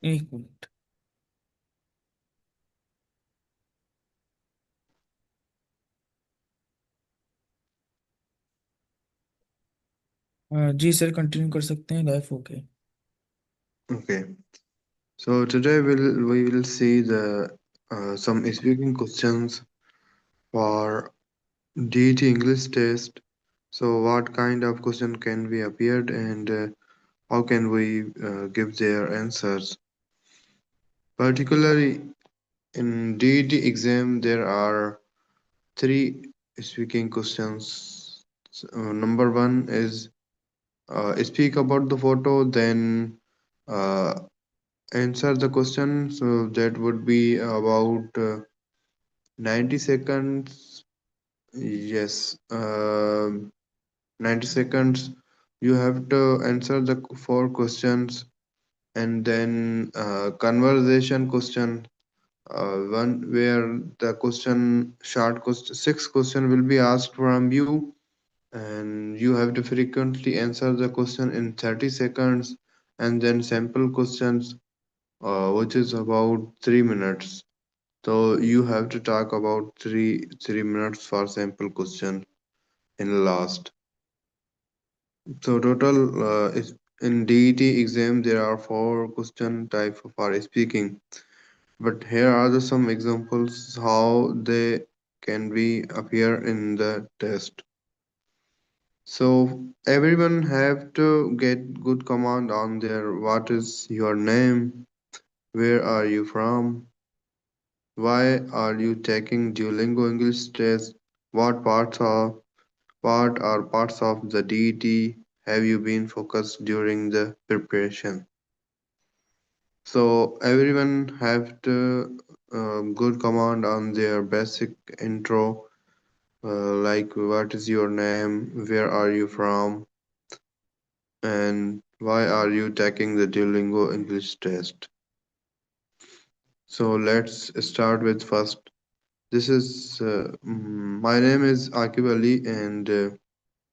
एक मिनट। जी sir, continue कर सकते हैं, life okay. Okay, so today we will see the some speaking questions for DET English test. So what kind of question can be appeared and how can we give their answers? Particularly in DET exam, there are three speaking questions. Number one is speak about the photo, then uh, answer the question. So that would be about 90 seconds. Yes, 90 seconds. You have to answer the four questions, and then conversation question. One where the question short question, six question will be asked from you, and you have to frequently answer the question in 30 seconds, and then sample questions, which is about 3 minutes. So you have to talk about three minutes for sample question in last. So total is in DET exam there are four question type for speaking. But here are the some examples how they can be appear in the test. So everyone have to get good command on their what is your name, where are you from, why are you taking Duolingo English test, what parts of the DET have you been focused during the preparation. So everyone have to good command on their basic intro, like what is your name, where are you from, and why are you taking the Duolingo English test. So let's start with first. This is my name is Akib Ali, and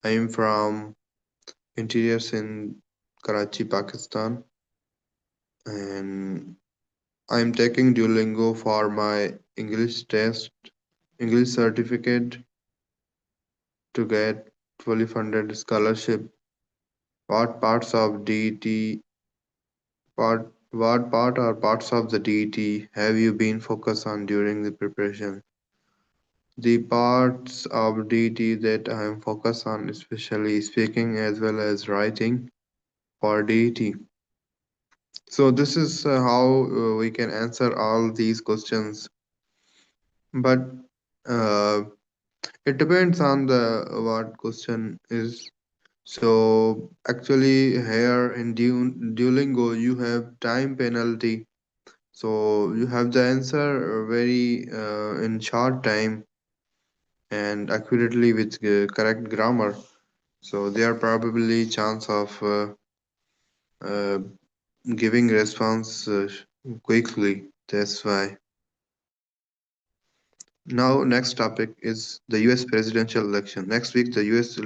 I am from interiors in Karachi, Pakistan, and I am taking Duolingo for my English test, English certificate to get fully funded scholarship. What parts of DET what part or parts of the DET have you been focused on during the preparation? The parts of DET that I am focused on, especially speaking as well as writing for DET. So this is how we can answer all these questions. But uh, it depends on the what question is. So actually here in Duolingo you have time penalty. So you have the answer very in short time and accurately with correct grammar. So there are probably chance of uh, giving response quickly. That's why. Now next topic is the U.S. presidential election. Next week the U.S.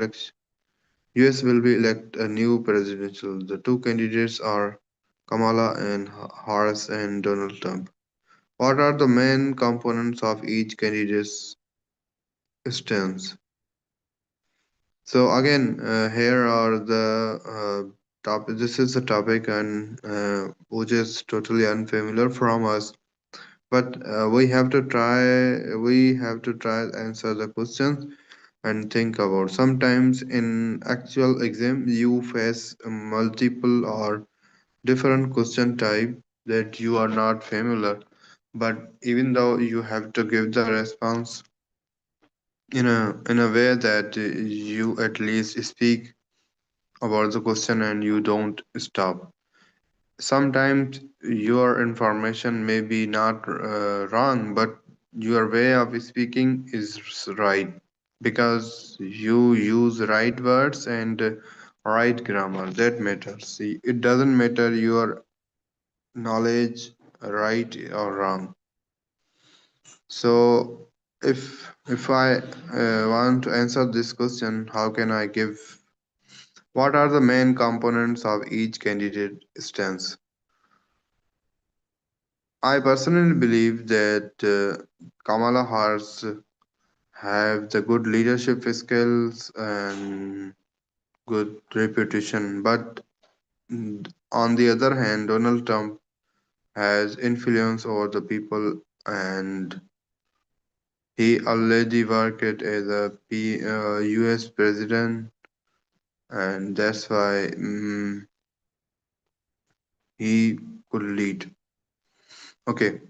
will be elect a new presidential. The two candidates are Kamala and Harris and Donald Trump. What are the main components of each candidate's stance? So again, here are the topic. This is the topic, and which is totally unfamiliar from us. But we have to try. We have to try answer the questions and think about. Sometimes in actual exam, you face multiple or different question type that you are not familiar. But even though you have to give the response in a way that you at least speak about the question and you don't stop. Sometimes your information may be not wrong, but your way of speaking is right because you use right words and right grammar. That matters. See, it doesn't matter your knowledge right or wrong. So if I want to answer this question, how can I give? What are the main components of each candidate stance? I personally believe that Kamala Harris have the good leadership skills and good reputation, but on the other hand, Donald Trump has influence over the people, and he already worked as a US president, and that's why he could lead. Okay,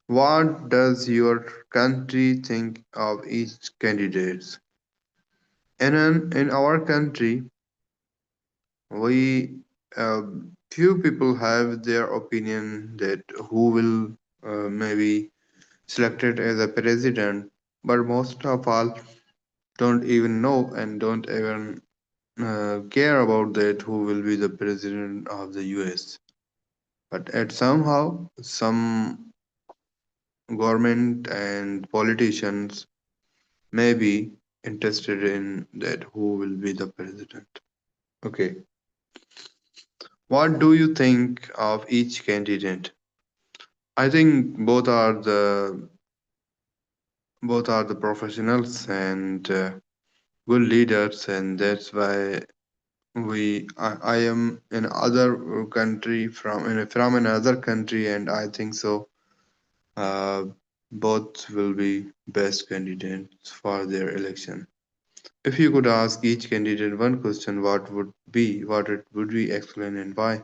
what does your country think of each candidate? In our country, we few people have their opinion that who will maybe selected as a president, but most of all don't even know and don't even care about that who will be the president of the US. But at somehow some government and politicians may be interested in that who will be the president. Okay, what do you think of each candidate? I think both are the professionals and good leaders, and that's why I am in other country from another country, and I think so. Uh, both will be best candidates for their election. If you could ask each candidate one question, what it would be, explain and why?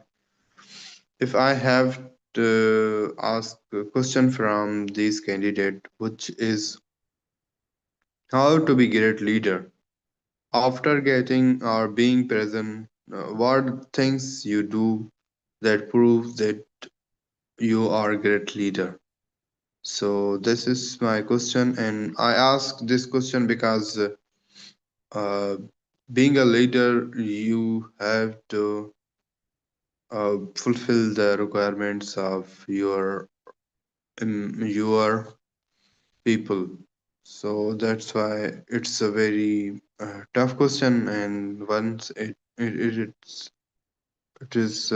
If I have to ask a question from this candidate, which is how to be great leader after getting or being present, what things you do that proves that you are a great leader. So this is my question, and I ask this question because uh, being a leader, you have to fulfill the requirements of your people. So that's why it's a very tough question, and once it is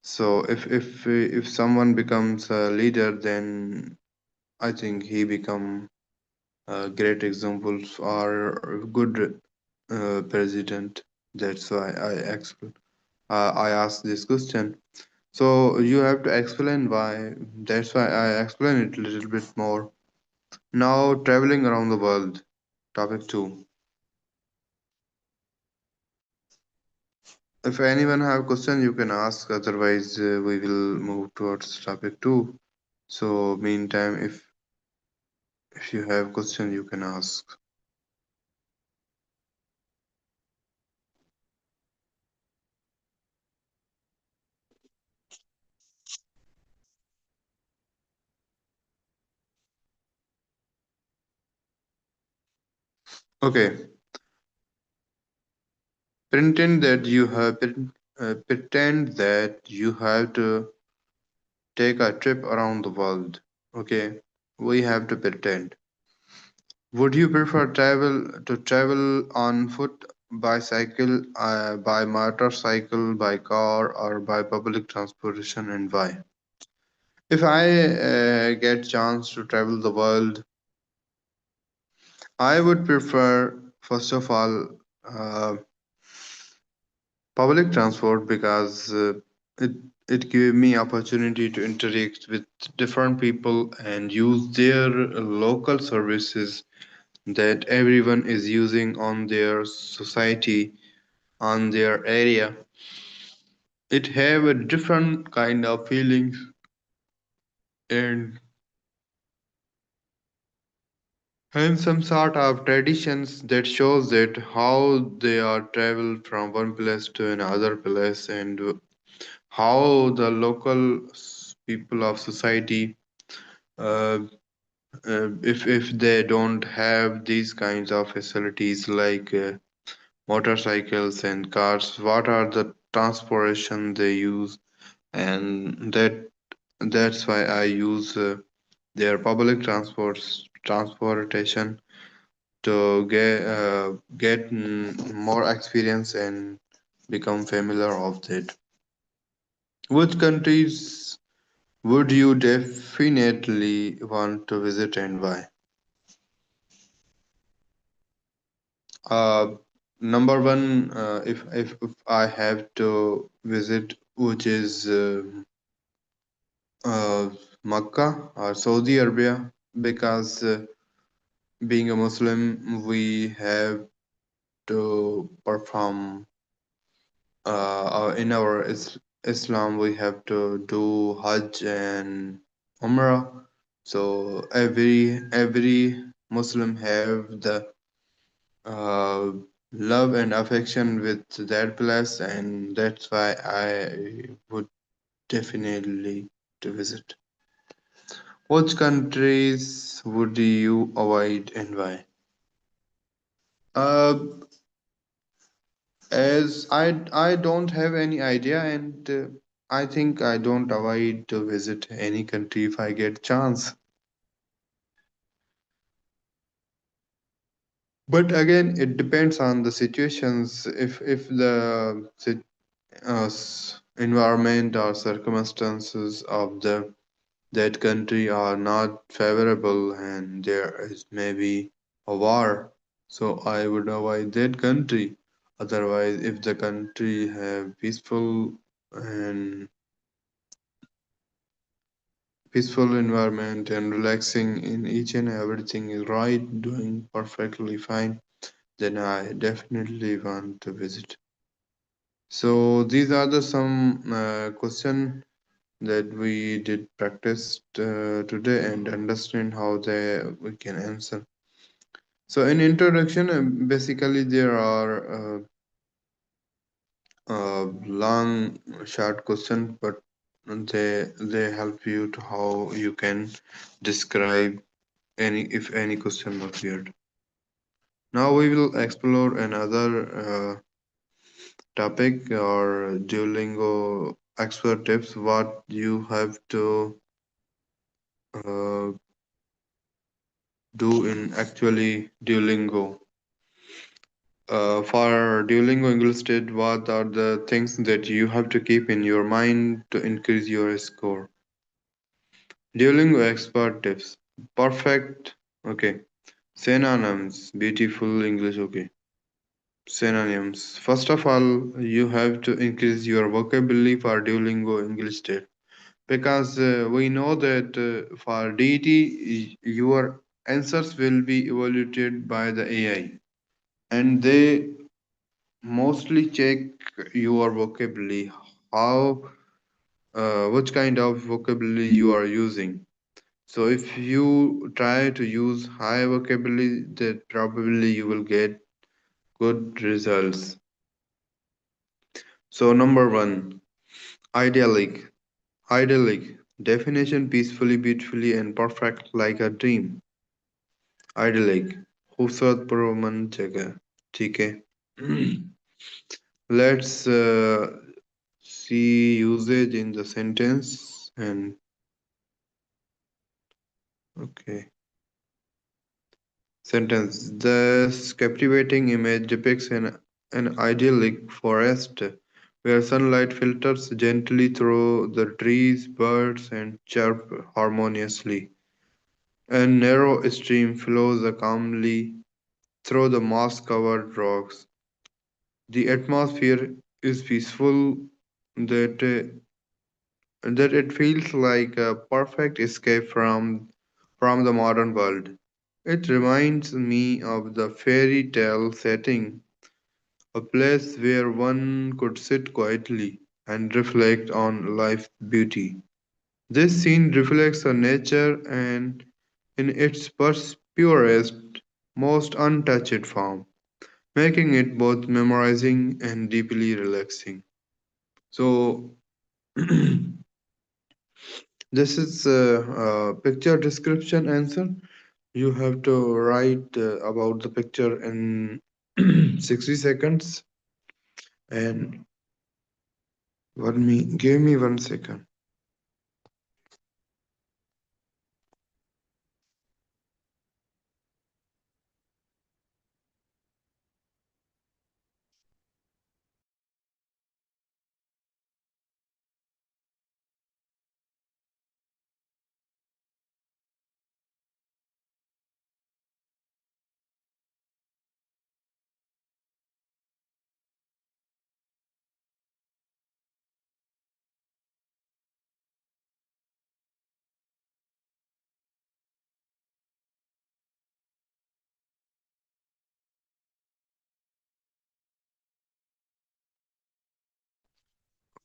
so if someone becomes a leader, then I think he become great examples or good president. That's why I asked this question. So you have to explain why. That's why I explain it a little bit more. Now traveling around the world. Topic two. If anyone have question, you can ask. Otherwise, we will move towards topic two. So meantime, if you have question, you can ask. Okay. Pretend that you have to take a trip around the world. Okay, we have to pretend. Would you prefer travel on foot, bicycle, by motorcycle, by car, or by public transportation, and why? If I get chance to travel the world, I would prefer first of all uh, public transport because it it gave me opportunity to interact with different people and use their local services that everyone is using on their society, on their area. It have a different kind of feelings and some sort of traditions that shows that how they are traveled from one place to another place, and how the local people of society, uh, if they don't have these kinds of facilities like motorcycles and cars, what are the transportation they use, and that's why I use their public transportation to get more experience and become familiar of that. Which countries would you definitely want to visit and why? Uh, Number one, if I have to visit, which is uh, Makkah or Saudi Arabia, because being a Muslim, we have to perform in our Islam, we have to do Hajj and Umrah. So every Muslim have the uh, love and affection with that place, and that's why I would definitely to visit. Which countries would you avoid and why? Uh, as I don't have any idea, and I think I don't avoid to visit any country if I get chance. But again, it depends on the situations. If the environment or circumstances of the that country are not favorable and there is maybe a war, so I would avoid that country. Otherwise, if the country have peaceful environment and relaxing in each and everything is right, doing perfectly fine, then I definitely want to visit. So these are the some question that we did practice today and understand how they we can answer. So in introduction, basically there are long, short question, but they help you to how you can describe any if any question appeared. Now we will explore another topic or Duolingo expert tips. What you have to uh, do in actually Duolingo. For Duolingo English State, what are the things that you have to keep in your mind to increase your score? Duolingo expert tips. Perfect. Okay. Synonyms. Beautiful English. Okay. Synonyms. First of all, you have to increase your vocabulary for Duolingo English State because we know that for DET, your answers will be evaluated by the AI and they mostly check your vocabulary, how which kind of vocabulary you are using. So if you try to use high vocabulary, then probably you will get good results. So number one, idyllic. Idyllic. Definition peacefully, beautifully, and perfect like a dream. Idyllic. खूबसूरत पुरअमन जगह. ठीक है. Let's see usage in the sentence and okay. Sentence. This captivating image depicts an idyllic forest where sunlight filters gently through the trees, birds, and chirp harmoniously. A narrow stream flows calmly through the moss covered rocks. The atmosphere is peaceful that that it feels like a perfect escape from the modern world. It reminds me of the fairy tale setting, a place where one could sit quietly and reflect on life's beauty. This scene reflects a nature and in its purest, most untouched form, making it both memorizing and deeply relaxing. So, this is a picture description answer. You have to write about the picture in 60 seconds and give me 1 second.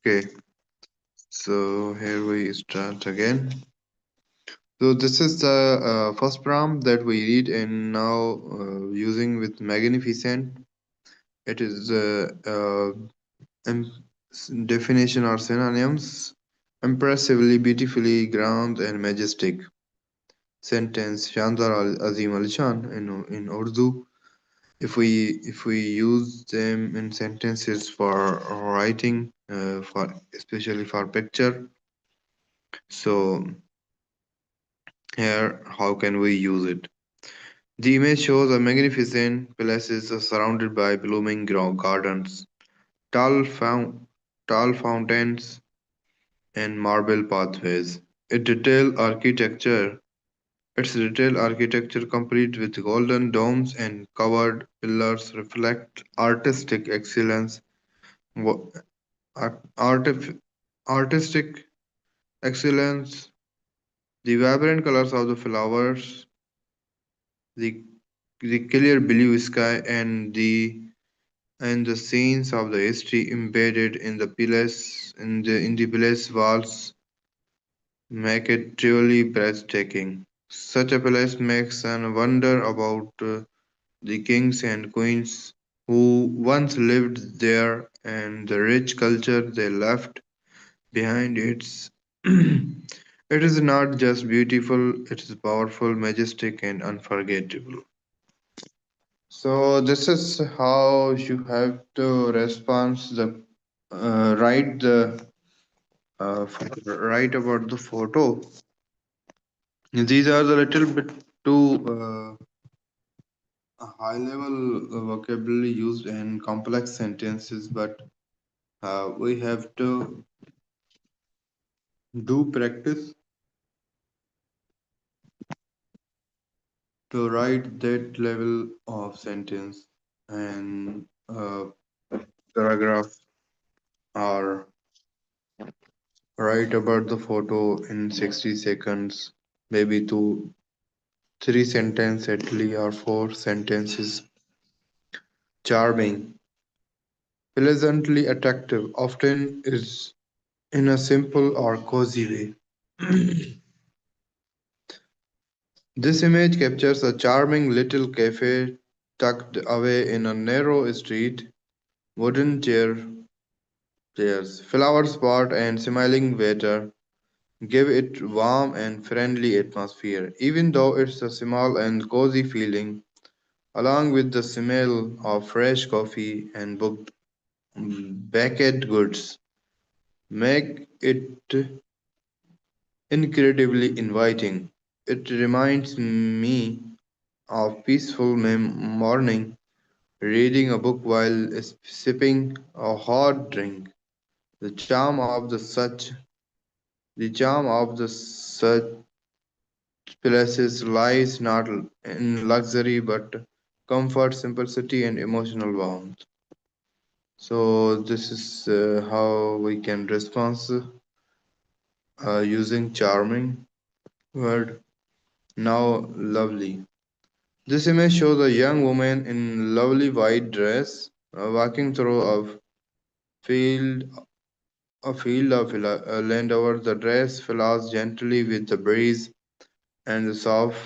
Okay, so here we start again. So this is the first prompt that we read and now using with magnificent. It is em- definition or synonyms: impressively, beautifully, grand and majestic. Sentence: Shandar Azim Al Shan in Urdu. If we use them in sentences for writing, for especially for picture, so here how can we use it? The image shows a magnificent palaces surrounded by blooming gardens, tall, tall fountains, and marble pathways. Its detailed architecture, its detailed architecture, complete with golden domes and covered pillars, reflect artistic excellence. Wa- artif- Artistic excellence. The vibrant colors of the flowers, the clear blue sky, and the scenes of the history embedded in the palace in the palace walls make it truly breathtaking. Such a palace makes one wonder about the kings and queens who once lived there and the rich culture they left behind. It is not just beautiful, it is powerful, majestic, and unforgettable. So this is how you have to respond the write the write about the photo. These are the little bit too high level vocabulary used in complex sentences, but we have to do practice to write that level of sentence and paragraph or write about the photo in 60 seconds, maybe two, three sentences at least or four sentences. Charming, pleasantly attractive, often is in a simple or cozy way. This image captures a charming little cafe tucked away in a narrow street. Wooden chairs, flower spot, and smiling waiter give it warm and friendly atmosphere. Even though it's a small and cozy feeling, along with the smell of fresh coffee and baked goods, make it incredibly inviting. It reminds me of peaceful morning, reading a book while sipping a hot drink. The charm of the charm of the such places lies not in luxury but comfort, simplicity, and emotional warmth. So this is how we can respond using charming word. Now lovely. This image shows a young woman in lovely white dress walking through field a field of land. Over the dress flows gently with the breeze, and the soft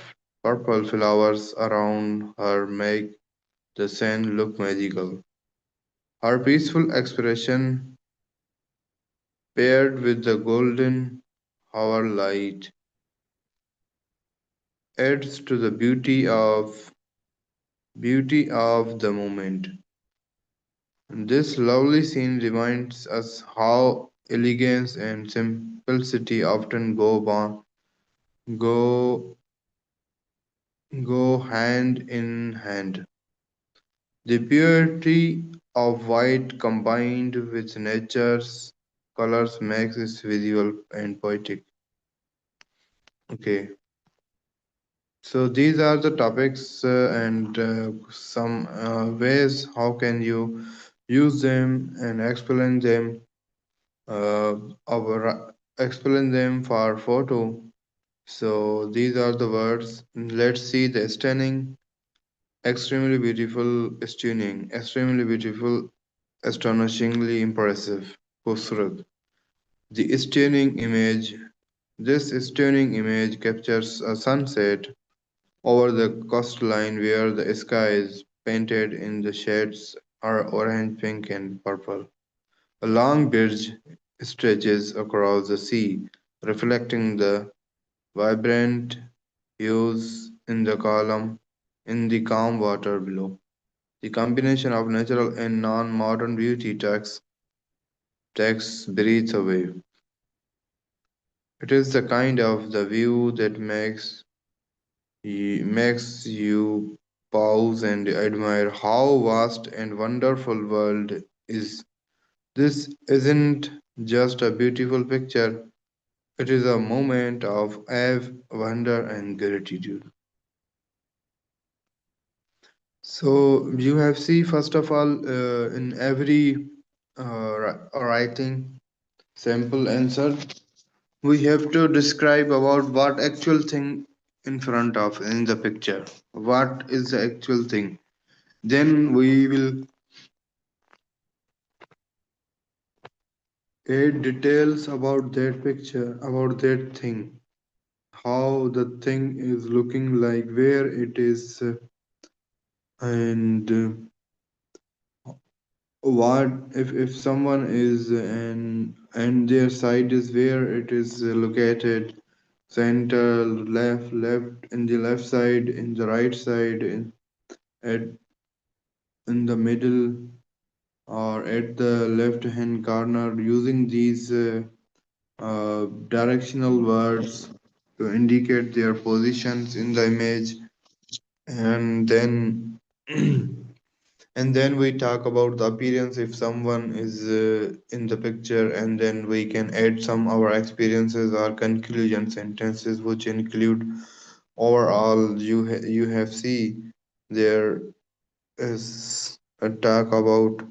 purple flowers around her make the scene look magical. Her peaceful expression, paired with the golden hour light, adds to the beauty of the moment. This lovely scene reminds us how elegance and simplicity often go go hand in hand. The purity of white combined with nature's colors makes it visual and poetic. Okay, so these are the topics and some ways how can you use them and uh, explain them for photo. So these are the words. Let's see the stunning, extremely beautiful, stunning, extremely beautiful, astonishingly impressive. Khusrat. The stunning image. This stunning image captures a sunset over the coastline where the sky is painted in the shades are orange, pink, and purple. A long bridge stretches across the sea, reflecting the vibrant hues in the calm water below. The combination of natural and non-modern beauty takes breath away. It is the kind of the view that makes you pause and admire how vast and wonderful world is. This isn't just a beautiful picture, it is a moment of awe, wonder, and gratitude. So you have see first of all in every writing sample answer we have to describe about what actual thing in front of in the picture. What is the actual thing? Then we will add details about that picture, about that thing, how the thing is looking like, where it is, and what if someone is and their side is where it is located, center, left, in the left side, in the right side, at in the middle, or at the left hand corner, using these directional words to indicate their positions in the image. And then and then we talk about the appearance if someone is in the picture, and then we can add some our experiences or conclusion sentences which include overall you have see there is a talk about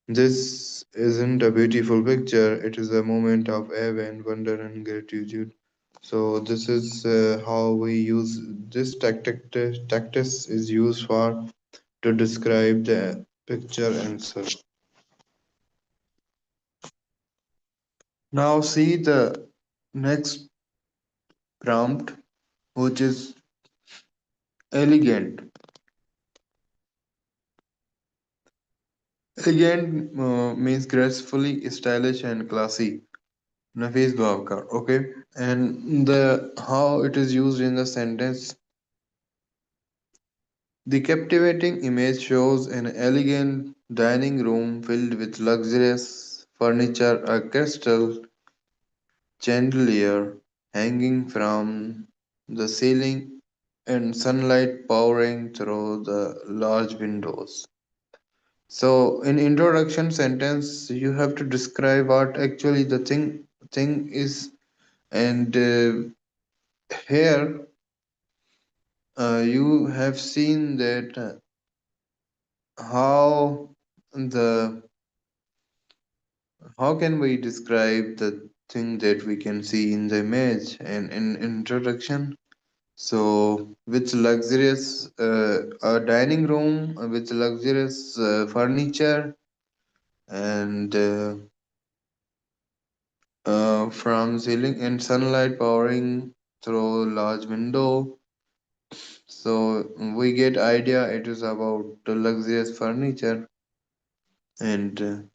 this isn't a beautiful picture, it is a moment of awe and wonder and gratitude. So this is how we use this tactics is used for to describe the picture answer. Now see the next prompt, which is elegant. Elegant means gracefully, stylish, and classy. Nafis Bhavkar, okay? And the how it is used in the sentence. The captivating image shows an elegant dining room filled with luxurious furniture, a crystal chandelier hanging from the ceiling, and sunlight pouring through the large windows. So, in introduction sentence, you have to describe what actually the thing is, and here you have seen that how the how can we describe the thing that we can see in the image and in introduction. So with luxurious a dining room with luxurious furniture, and from ceiling and sunlight pouring through large window. So we get idea it is about the luxurious furniture. And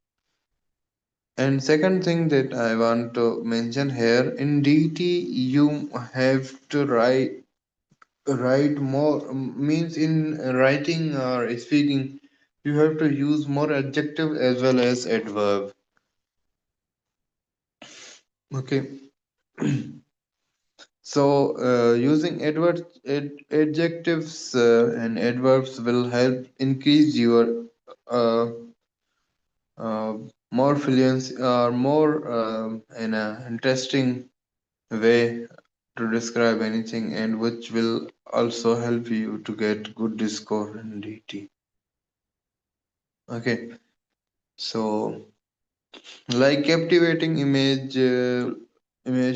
second thing that I want to mention here, in DT you have to write more, means in writing or speaking you have to use more adjective as well as adverb. Okay. So using adjectives and adverbs will help increase your uh, uh, more fluency or more in a interesting way to describe anything, and which will also help you to get good score in DT. Okay, so like captivating image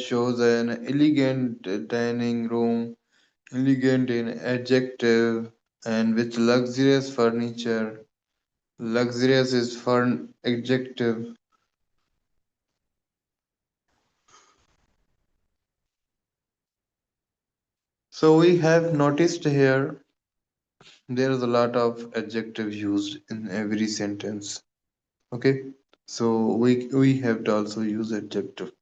shows an elegant dining room, elegant in adjective, and with luxurious furniture. Luxurious is fun adjective, So we have noticed here there is a lot of adjective used in every sentence. Okay, so we have to also use adjective.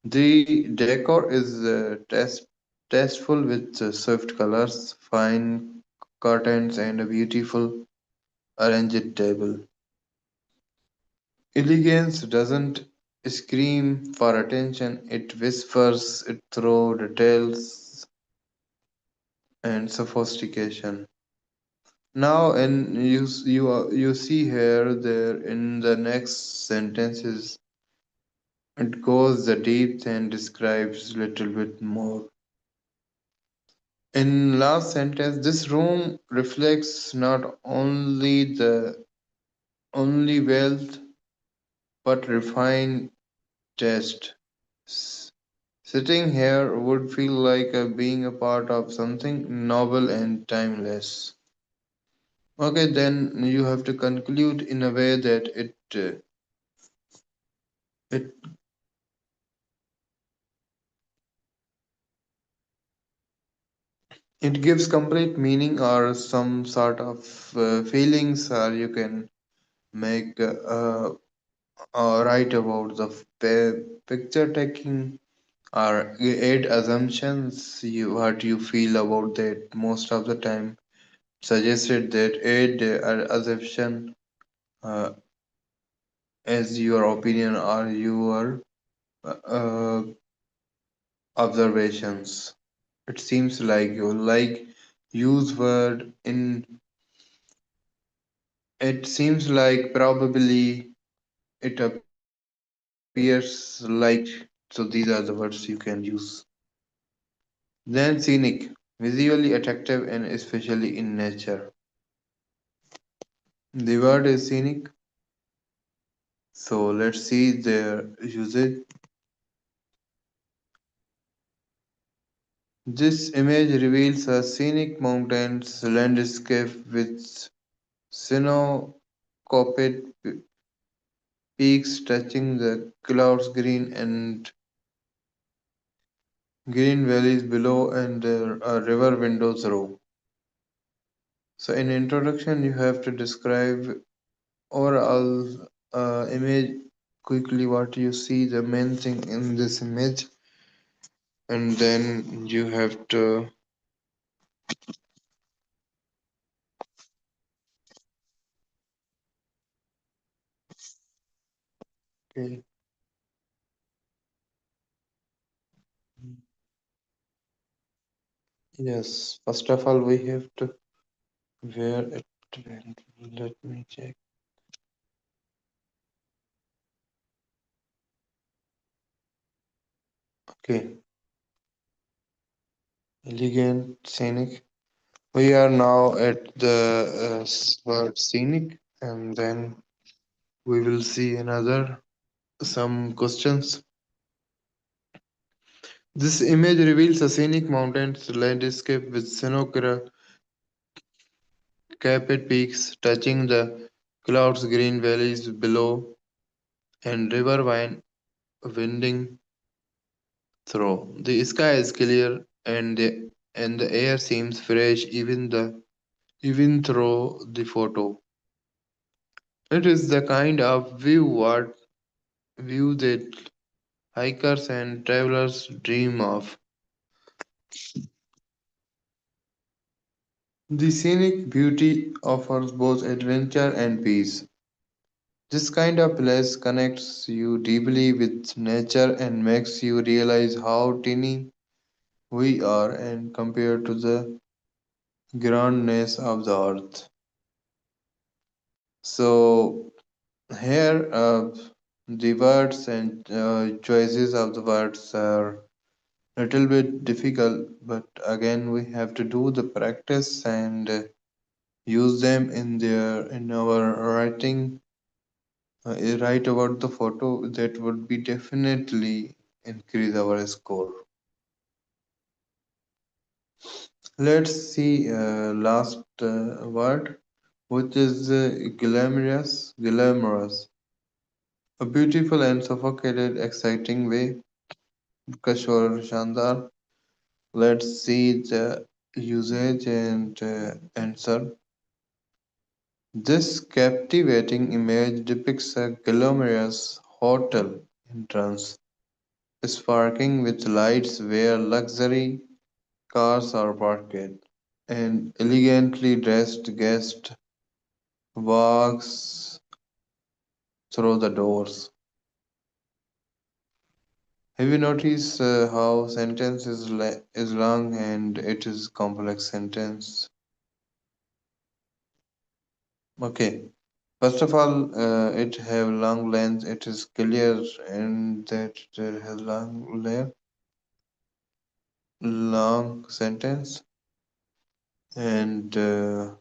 The decor is tasteful with soft colors, fine curtains, and a beautiful arranged table. Elegance doesn't scream for attention; it whispers it through details and sophistication. Now, and you see here there in the next sentences, it goes the depth and describes little bit more. In last sentence, this room reflects not only wealth but refined taste. S- Sitting here would feel like being a part of something noble and timeless. Okay, then you have to conclude in a way that it it gives complete meaning or some sort of feelings, or you can make write about the picture taking or add assumptions you what you feel about that most of the time suggested that add assumption uh, as your opinion or your uh, observations. It seems like you like use word in it seems like probably it appears like so these are the words you can use. Then scenic, visually attractive and especially in nature. The word is scenic, so let's see their usage. This image reveals a scenic mountains landscape with snow-capped peaks touching the clouds green valleys below and a river windows row. So in introduction you have to describe overall image quickly what you see the main thing in this image, and then you have to okay, yes, first of all we have to where it went. Let me check. Okay, elegant scenic. We are now at the word scenic, and then we will see another some questions. This image reveals a scenic mountains landscape with snow-capped peaks touching the clouds, green valleys below, and river winding through. The sky is clear, and the air seems fresh, even through the photo. It is the kind of view that hikers and travelers dream of. The scenic beauty offers both adventure and peace. This kind of place connects you deeply with nature and makes you realize how tiny we are and compared to the grandness of the earth. So here the words and choices of the words are little bit difficult, but again we have to do the practice and use them in our writing. Write about the photo that would be definitely increase our score. Let's see last word, which is glamorous, a beautiful and suffocated, exciting way, कश और शानदार. Let's see the usage and answer. This captivating image depicts a glamorous hotel entrance, sparkling with lights where luxury cars are parked. An elegantly dressed guest walks through the doors. Have you noticed how sentence is long and it is complex sentence? Okay. First of all, it have long length. It is clear and that there has long sentence. And the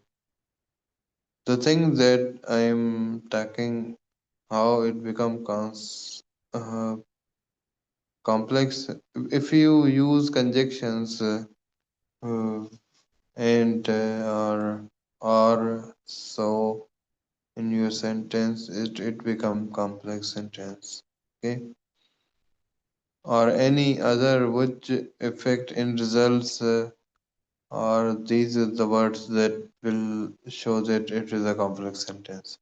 thing that I am talking, how it become complex. If you use conjunctions uh, and or so in your sentence, it become complex sentence. Okay, or any other which effect in results, or these are the words that will show that it is a complex sentence.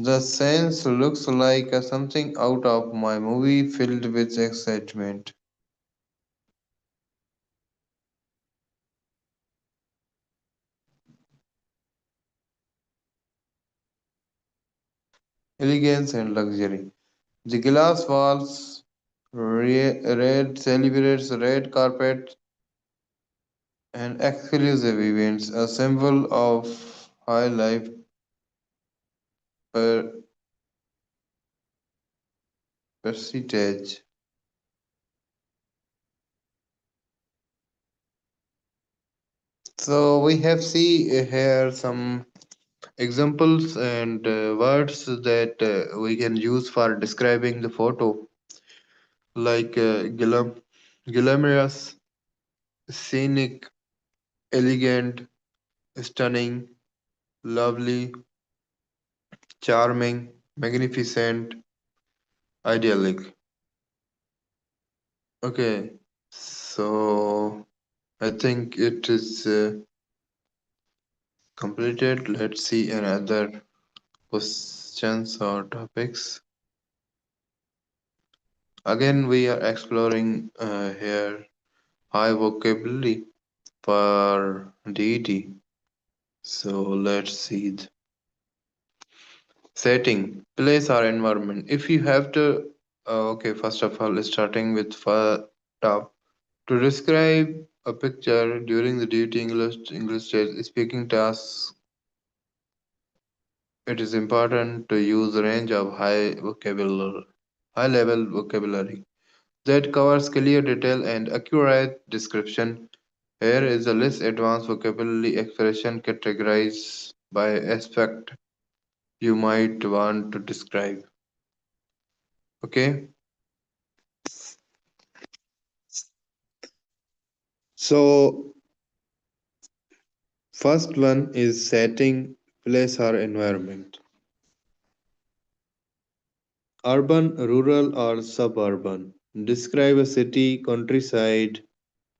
The sense looks like something out of my movie filled with excitement. Elegance and luxury. The glass walls, red celebrates red carpet and exclusive events, a symbol of high life per prestige. So we have see here some examples and words that we can use for describing the photo, like glamorous, scenic, elegant, stunning, lovely, charming, magnificent, idyllic. Okay, so I think it is completed. Let's see another questions or topics. Again, we are exploring here high vocabulary for deity. So let's see. Setting, place or environment. If you have to, okay, first of all, starting with top. To describe a picture during the duty English speaking task, it is important to use a range of high level vocabulary that covers clear detail and accurate description. Here is a less advanced vocabulary expression categorized by aspect you might want to describe. Okay, so first one is setting, place or environment. Urban, rural or suburban. Describe a city, countryside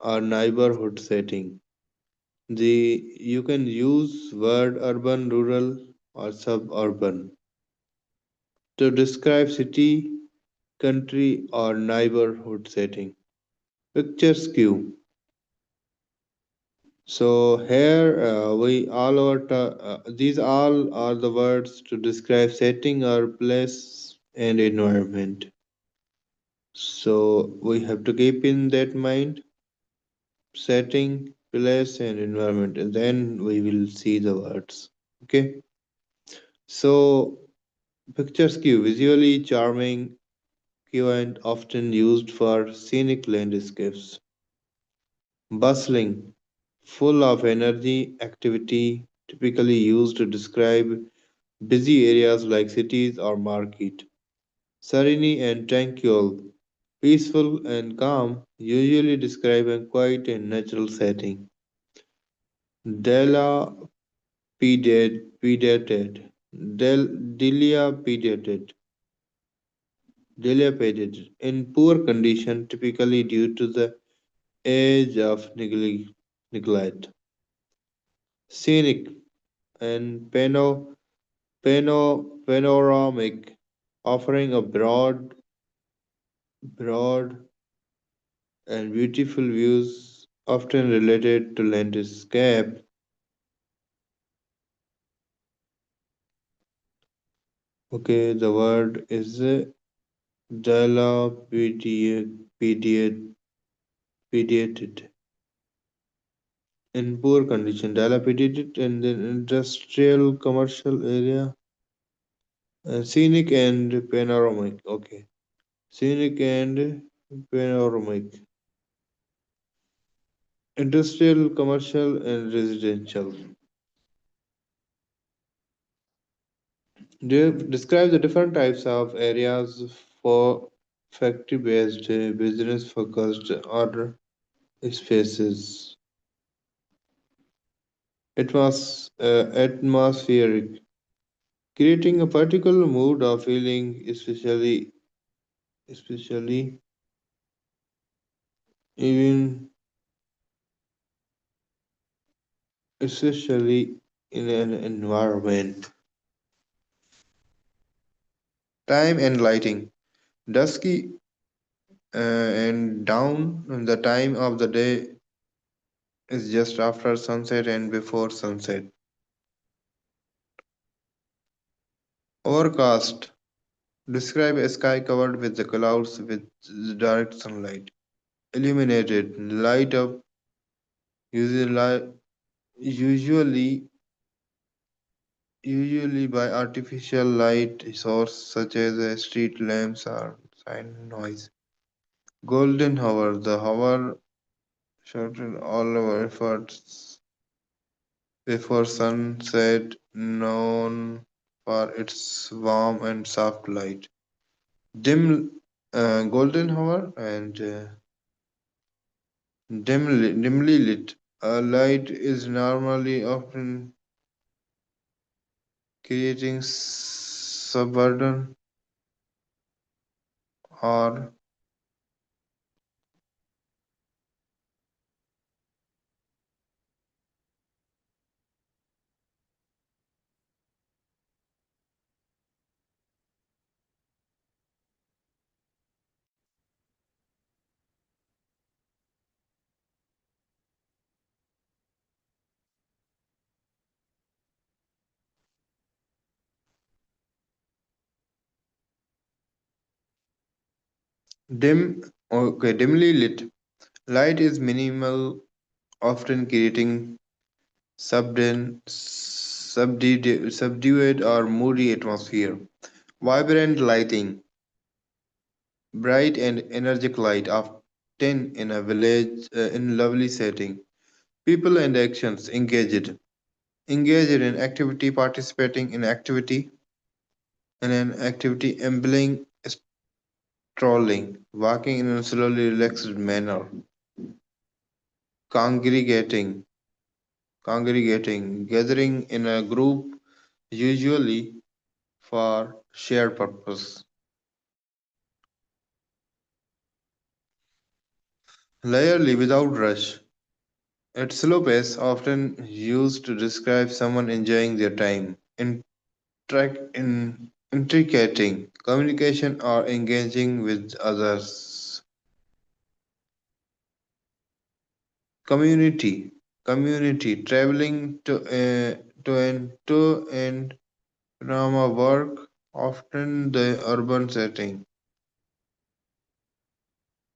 or neighborhood setting. You can use word urban, rural or suburban to describe city, country or neighborhood setting. Pictures cue. So here we all are these all are the words to describe setting or place and environment. So we have to keep in that mind setting, place and environment, and then we will see the words. Okay. So pictures cue, visually charming, quaint, often used for scenic landscapes. Bustling, full of energy, activity, typically used to describe busy areas like cities or market. Serene and tranquil, peaceful and calm, usually describe a quiet and natural setting. Dilapidated, dilapidated, dilapidated, in poor condition, typically due to the age of neglect, scenic and panoramic, offering a broad and beautiful views often related to landscape. Okay, the word is dilapidated, in poor condition, dilapidated in the industrial commercial area, scenic and panoramic. Okay, scenic and panoramic, industrial, commercial, and residential. Describe the different types of areas for factory-based, business-focused, or spaces. Atmospheric, creating a particular mood or feeling, especially even especially in an environment. Time and lighting. Dusky and down, the time of the day is just after sunset and before sunset. Overcast. Describe a sky covered with the clouds with direct sunlight. Illuminated. Light up, usually, usually, usually by artificial light source such as street lamps or sign noise. Golden hour. The hour shortened all our efforts before sunset, known for its warm and soft light. Dim, golden hour and dimly lit. A light is normally often creating suburban or dim. Okay, dimly lit. Light is minimal, often creating subdued or moody atmosphere. Vibrant lighting, bright and energetic light, often in a village in lovely setting. People and actions engaged in activity, participating in an activity, ambling, strolling, walking in a slowly relaxed manner, congregating, gathering in a group, usually for shared purpose. Leisurely without rush. At slow pace, often used to describe someone enjoying their time, intricating communication or engaging with others. Community, traveling to and from a work, often the urban setting.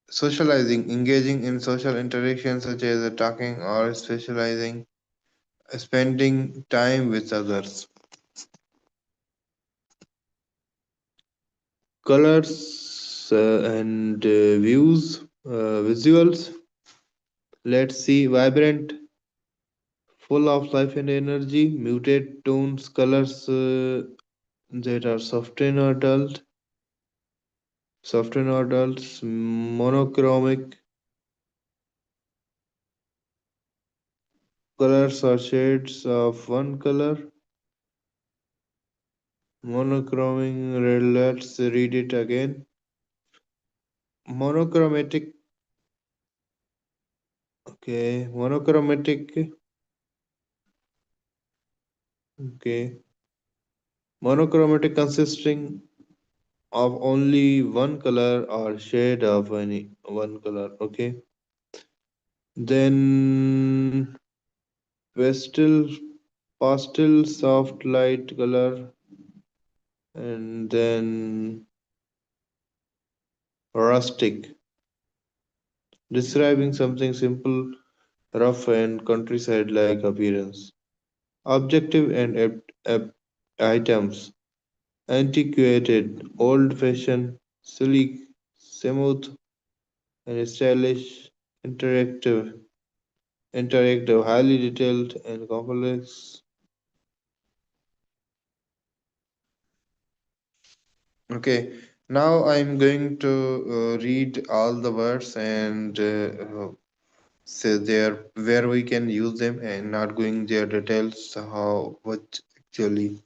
Socializing, engaging in social interactions such as talking or specializing, spending time with others. Colors and visuals. Let's see, vibrant, full of life and energy, muted tones, colors that are soften or adults, monochromic colors or shades of one color, monochromic red. Let's read it again. Monochromatic Okay, monochromatic. Okay, monochromatic consisting of only one color or shade of any one color. Okay, then pastel, pastel, soft light color, and then rustic, describing something simple, rough, and countryside-like appearance. Objective and items: antiquated, old-fashioned, sleek, smooth, and stylish, interactive, highly detailed, and complex. Okay, now I'm going to read all the words and say there where we can use them and not going their details how what actually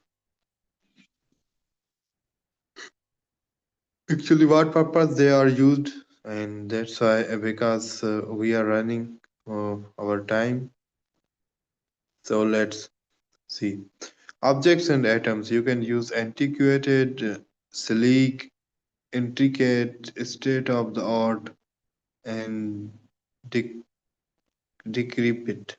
what purpose they are used, and that's why because we are running our time, so let's see. Objects and atoms, you can use antiquated, sleek, intricate, state of the art, and dec- decrepit.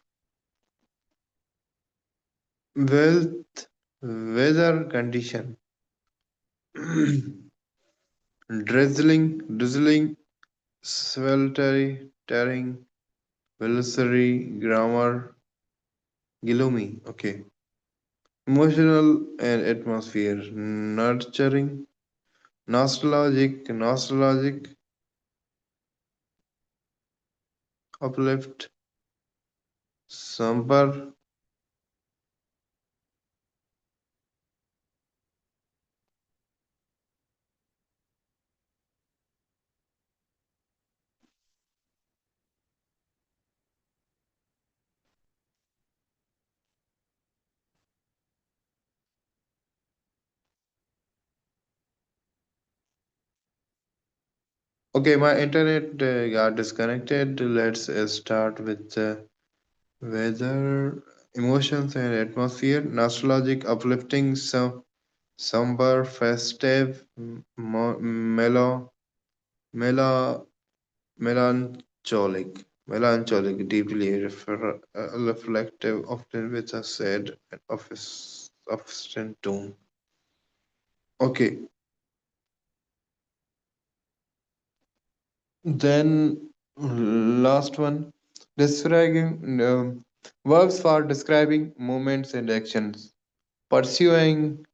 Wealth, weather condition, drizzling, sweltering, tearing, velocity, grammar, gloomy. Okay. Emotional and atmosphere, nurturing, nostalgic, uplift, somber. Okay, my internet got disconnected. Let's start with weather, emotions and atmosphere, nostalgic, uplifting, somber, festive, melo, melancholic, deeply reflective, often with a sad and often tone. Okay, then last one, describing verbs for describing movements and actions, pursuing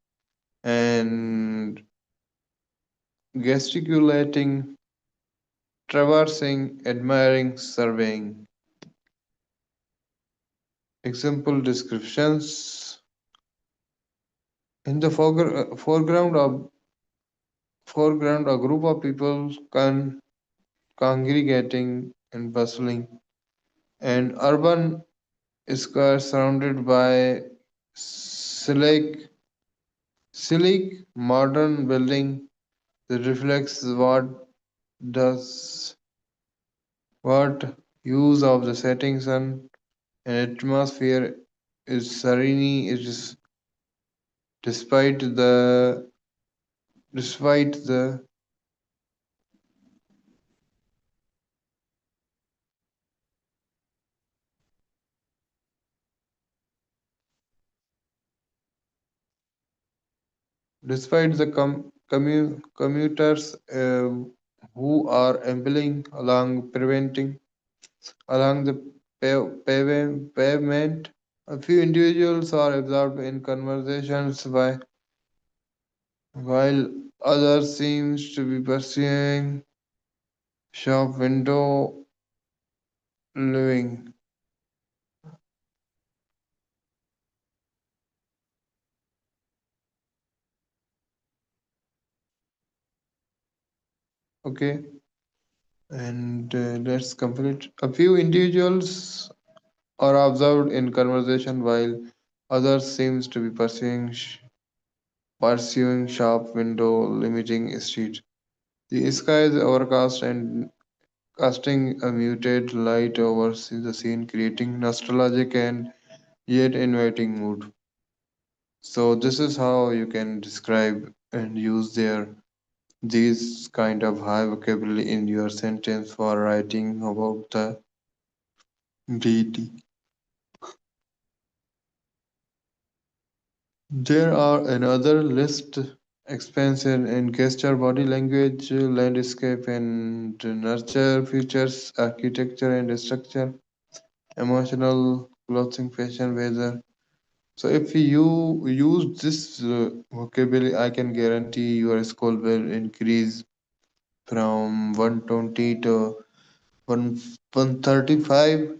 and gesticulating, traversing, admiring, surveying. Example descriptions: in the foreground, a group of people congregating and bustling. An urban square surrounded by sleek, modern building that reflects does what use of the setting sun and atmosphere is serene. It is despite the despite the commuters who are ambling along the pavement. A few individuals are absorbed in conversations while others seems to be pursuing shop window living. Okay, and let's complete. A few individuals are observed in conversation while others seems to be pursuing shop window limiting street. The sky is overcast and casting a muted light over the scene, creating nostalgic and yet inviting mood. So this is how you can describe and use these kind of high vocabulary in your sentence for writing about the deity. There are another list expansion in gesture, body language, landscape and nurture, features, architecture and structure, emotional, clothing, fashion, weather. So if you use this vocabulary, I can guarantee your score will increase from 120 to 1 135.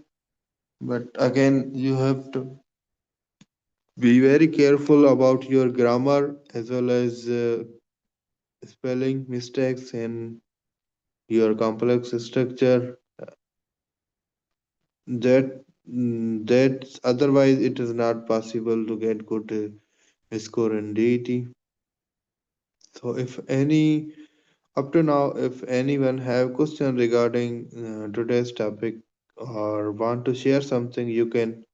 But again, you have to be very careful about your grammar as well as spelling mistakes and your complex structure. That otherwise it is not possible to get good score in DET. So if any up to now, if anyone have question regarding today's topic or want to share something, you can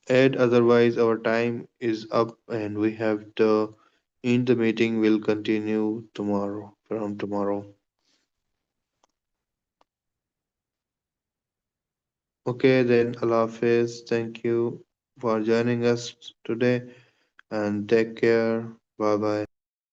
add. Otherwise, our time is up and we have to end the meeting. Will continue tomorrow from tomorrow. Okay, then Allah Hafiz. Thank you for joining us today and take care. Bye bye.